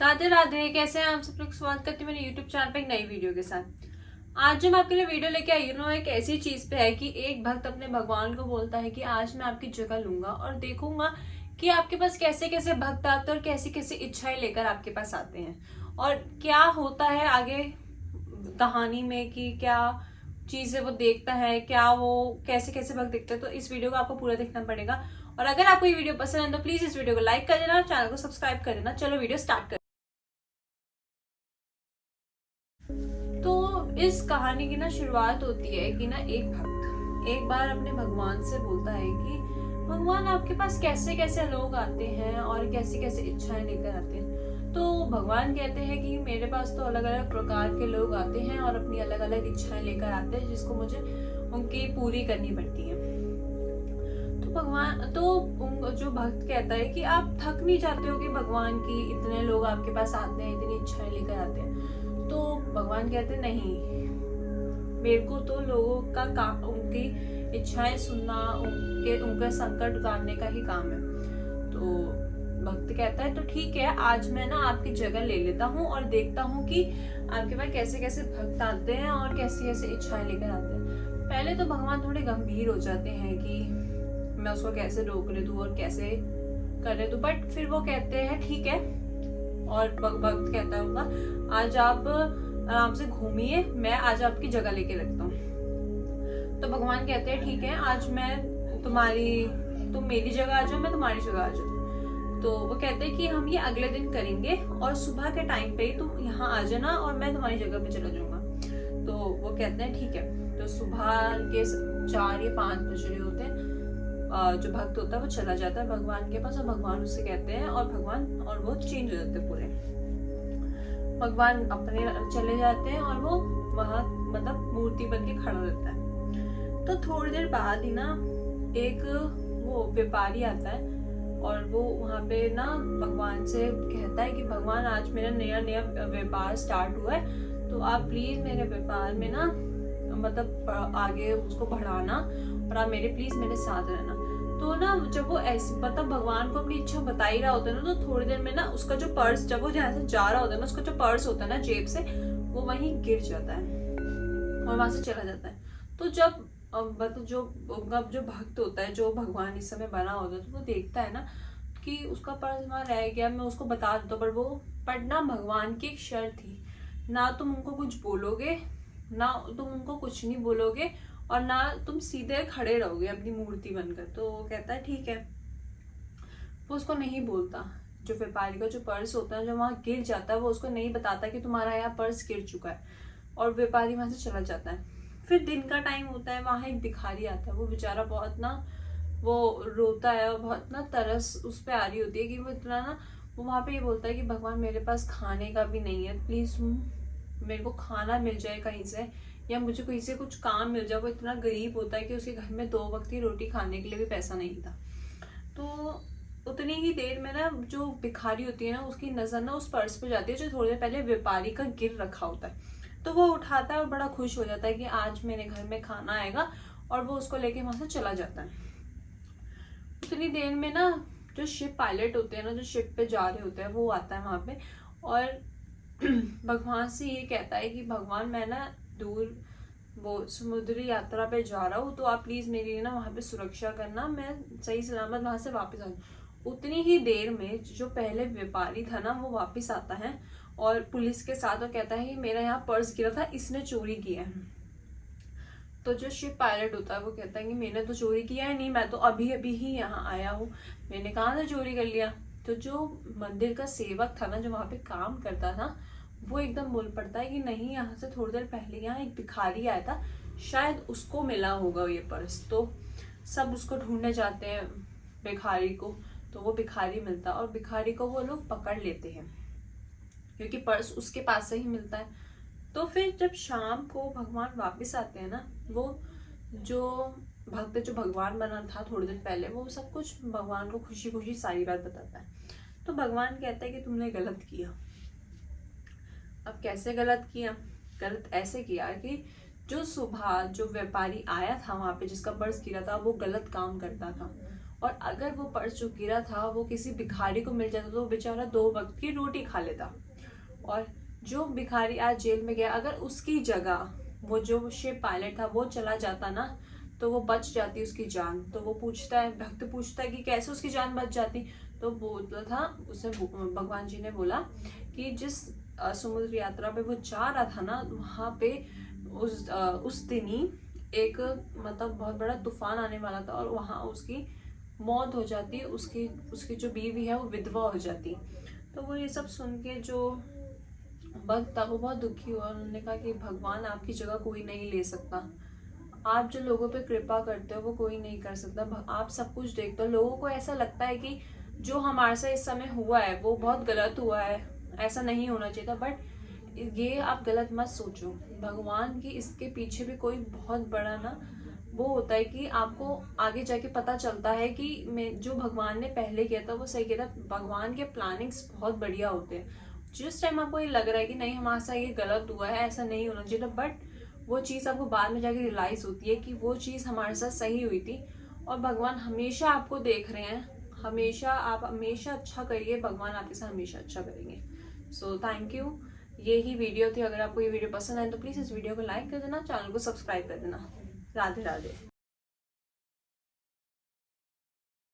राधे राधे, कैसे हैं आप सब लोग। स्वागत करती हूँ मेरे यूट्यूब चैनल पे एक नई वीडियो के साथ। आज जो मैं आपके लिए वीडियो लेके आई हूँ एक ऐसी चीज पे है कि एक भक्त अपने भगवान को बोलता है कि आज मैं आपकी जगह लूंगा और देखूंगा कि आपके पास कैसे कैसे भक्त आते हैं और कैसी कैसी इच्छाएं लेकर आपके पास आते हैं और क्या होता है आगे कहानी में कि क्या चीजें वो देखता है, क्या वो कैसे कैसे भक्त दिखते हैं। तो इस वीडियो को आपको पूरा देखना पड़ेगा और अगर आपको ये वीडियो पसंद है तो प्लीज इस वीडियो को लाइक कर देना, चैनल को सब्सक्राइब कर देना। चलो वीडियो स्टार्ट कर। तो इस कहानी की ना शुरुआत होती है कि ना एक भक्त एक बार अपने भगवान से बोलता है कि भगवान आपके पास कैसे कैसे लोग आते हैं और कैसी कैसी इच्छाएं लेकर आते हैं। तो भगवान कहते हैं कि मेरे पास तो अलग अलग प्रकार के लोग आते हैं और अपनी अलग अलग इच्छाएं लेकर आते हैं जिसको मुझे उनकी पूरी करनी पड़ती है। तो भगवान जो भक्त कहता है कि आप थक नहीं जाते हो कि भगवान की इतने लोग आपके पास आते हैं, इतनी इच्छाएं लेकर आते हैं। तो भगवान कहते नहीं, मेरे को तो लोगों का काम, उनकी इच्छाएं सुनना, उनका संकट उतारने का ही काम है। तो भक्त कहता है तो ठीक है, आज मैं ना आपकी जगह ले लेता हूँ और देखता हूँ कि आपके पास कैसे कैसे भक्त आते हैं और कैसी कैसे इच्छाएं लेकर आते हैं। पहले तो भगवान थोड़े गंभीर हो जाते हैं कि मैं उसको कैसे रोकने दूं और कैसे करने दूं, बट फिर वो कहते हैं ठीक है। और भक्त कहता होगा आज आप आराम से घूमिए, मैं आज आपकी जगह लेके रखता हूँ। तो भगवान कहते हैं ठीक है, आज मैं तुम मेरी जगह आ जाओ, मैं तुम्हारी जगह आ जाऊँ। तो वो कहते हैं कि हम ये अगले दिन करेंगे और सुबह के टाइम पे ही तुम यहाँ आ जाना और मैं तुम्हारी जगह पे चला जाऊंगा। तो वो कहते हैं ठीक है। तो सुबह के 4 या 5 बज रहे होते हैं, जो भक्त होता है वो चला जाता है भगवान के पास और भगवान उससे कहते हैं और वो चेंज हो जाते हैं पूरे। भगवान अपने चले जाते हैं और वो वहां मतलब मूर्ति बन के खड़ा रहता है। तो थोड़ी देर बाद ही ना एक वो व्यापारी आता है और वो वहां पे ना भगवान से कहता है कि भगवान आज मेरा नया नया व्यापार स्टार्ट हुआ है, तो आप प्लीज मेरे व्यापार में ना मतलब आगे उसको बढ़ाना और आप प्लीज मेरे साथ रहना। तो ना जब वो ऐसे मतलब भगवान को अपनी इच्छा बता ही रहा होता है ना, तो थोड़ी देर में ना उसका जो पर्स, जब वो जहाँ से जा रहा होता है ना, उसका जो पर्स होता है ना जेब से, वो वहीं गिर जाता है और वहां से चला जाता है। तो जब मतलब जो भक्त होता है, जो भगवान इस समय बना होता है, तो वो देखता है ना कि उसका पर्स वहां रह गया, मैं उसको बता देता हूँ, पर ना भगवान की एक शर्त थी, ना तुम उनको कुछ बोलोगे, ना तुम उनको कुछ नहीं बोलोगे और ना तुम सीधे खड़े रहोगे अपनी मूर्ति बनकर। तो वो कहता है ठीक है। वो उसको नहीं बोलता, जो व्यापारी का जो पर्स होता है जो वहां गिर जाता है, वो उसको नहीं बताता कि तुम्हारा यहाँ पर्स गिर चुका है और व्यापारी वहां से चला जाता है। फिर दिन का टाइम होता है, वहां एक भिखारी आता है। वो बेचारा बहुत ना वो रोता है और बहुत ना तरस उस पर आ रही होती है कि वो इतना ना, वो वहां पे ये बोलता है कि भगवान मेरे पास खाने का भी नहीं है, प्लीज मेरे को खाना मिल जाए कहीं से, या मुझे कहीं से कुछ काम मिल जाए। वो इतना गरीब होता है कि उसके घर में 2 वक्त की रोटी खाने के लिए भी पैसा नहीं था। तो उतनी ही देर में ना जो भिखारी होती है ना, उसकी नजर ना उस पर्स पे जाती है जो थोड़ी देर पहले व्यापारी का गिर रखा होता है। तो वो उठाता है और बड़ा खुश हो जाता है कि आज मेरे घर में खाना आएगा और वो उसको लेके वहां से चला जाता है। उतनी देर में ना जो शिप पायलट होते हैं ना, जो शिप पे जा रहे होते हैं, वो आता है वहां पे और भगवान से ये कहता है कि भगवान मैं ना दूर वो समुद्री यात्रा पे जा रहा हूँ, तो आप प्लीज मेरी ना वहां पे सुरक्षा करना, मैं सही सलामत वहां से वापस आ जाऊँ। उतनी ही देर में जो पहले व्यापारी था ना, वो वापस आता है और पुलिस के साथ और कहता है कि मेरा यहाँ पर्स गिरा था, इसने चोरी किया है। तो जो शिप पायलट होता है वो कहता है कि मैंने तो चोरी किया है नहीं, मैं तो अभी अभी ही यहाँ आया हूँ, मैंने कहाँ से चोरी कर लिया। तो जो मंदिर का सेवक था ना, जो वहां पे काम करता था, वो एकदम बोल पड़ता है कि नहीं, यहाँ से थोड़ी देर पहले यहाँ एक भिखारी आया था, शायद उसको मिला होगा ये पर्स। तो सब उसको ढूंढने जाते हैं भिखारी को, तो वो भिखारी मिलता और भिखारी को वो लोग पकड़ लेते हैं क्योंकि पर्स उसके पास से ही मिलता है। तो फिर जब शाम को भगवान वापस आते हैं ना, वो जो भक्त जो भगवान बना था थोड़ी दिन पहले, वो सब कुछ भगवान को खुशी खुशी सारी बात बताता है। तो भगवान कहता है कि तुमने गलत किया। अब कैसे गलत किया? गलत ऐसे किया कि जो सुबह जो व्यापारी आया था वहां पे, जिसका पर्स गिरा था, वो गलत काम करता था और अगर वो पर्स जो गिरा था वो किसी भिखारी को मिल जाता तो वो बेचारा 2 वक्त की रोटी खा लेता। और जो भिखारी आज जेल में गया, अगर उसकी जगह वो जो शिप पायलट था वो चला जाता ना, तो वो बच जाती उसकी जान। तो वो पूछता है, भक्त पूछता है कि कैसे उसकी जान बच जाती। तो बोलता था, उसे भगवान जी ने बोला कि जिस समुद्र यात्रा पे वो जा रहा था ना, वहाँ पे उस दिन ही एक मतलब बहुत बड़ा तूफान आने वाला था और वहाँ उसकी मौत हो जाती, उसकी उसकी जो बीवी है वो विधवा हो जाती। तो वो ये सब सुन के जो भक्त था वो बहुत दुखी हुआ। उन्होंने कहा कि भगवान आपकी जगह कोई नहीं ले सकता। आप जो लोगों पे कृपा करते हो वो कोई नहीं कर सकता। आप सब कुछ देखते हो। लोगों को ऐसा लगता है कि जो हमारे साथ इस समय हुआ है वो बहुत गलत हुआ है, ऐसा नहीं होना चाहिए था, बट ये आप गलत मत सोचो। भगवान की इसके पीछे भी कोई बहुत बड़ा ना वो होता है कि आपको आगे जाके पता चलता है कि मैं जो भगवान ने पहले किया था वो सही किया था। भगवान के प्लानिंग्स बहुत बढ़िया होते हैं। जिस टाइम आपको ये लग रहा है कि नहीं हमारे साथ ये गलत हुआ है, ऐसा नहीं होना चाहिए था, बट वो चीज़ आपको बाद में जाके रियलाइज होती है कि वो चीज़ हमारे साथ सही हुई थी। और भगवान हमेशा आपको देख रहे हैं। हमेशा आप हमेशा अच्छा करिए, भगवान आपके साथ हमेशा अच्छा करेंगे। So thank you. ये ही वीडियो थी। अगर आपको ये वीडियो पसंद आए तो प्लीज़ इस वीडियो को लाइक कर देना, चैनल को सब्सक्राइब कर देना। राधे राधे।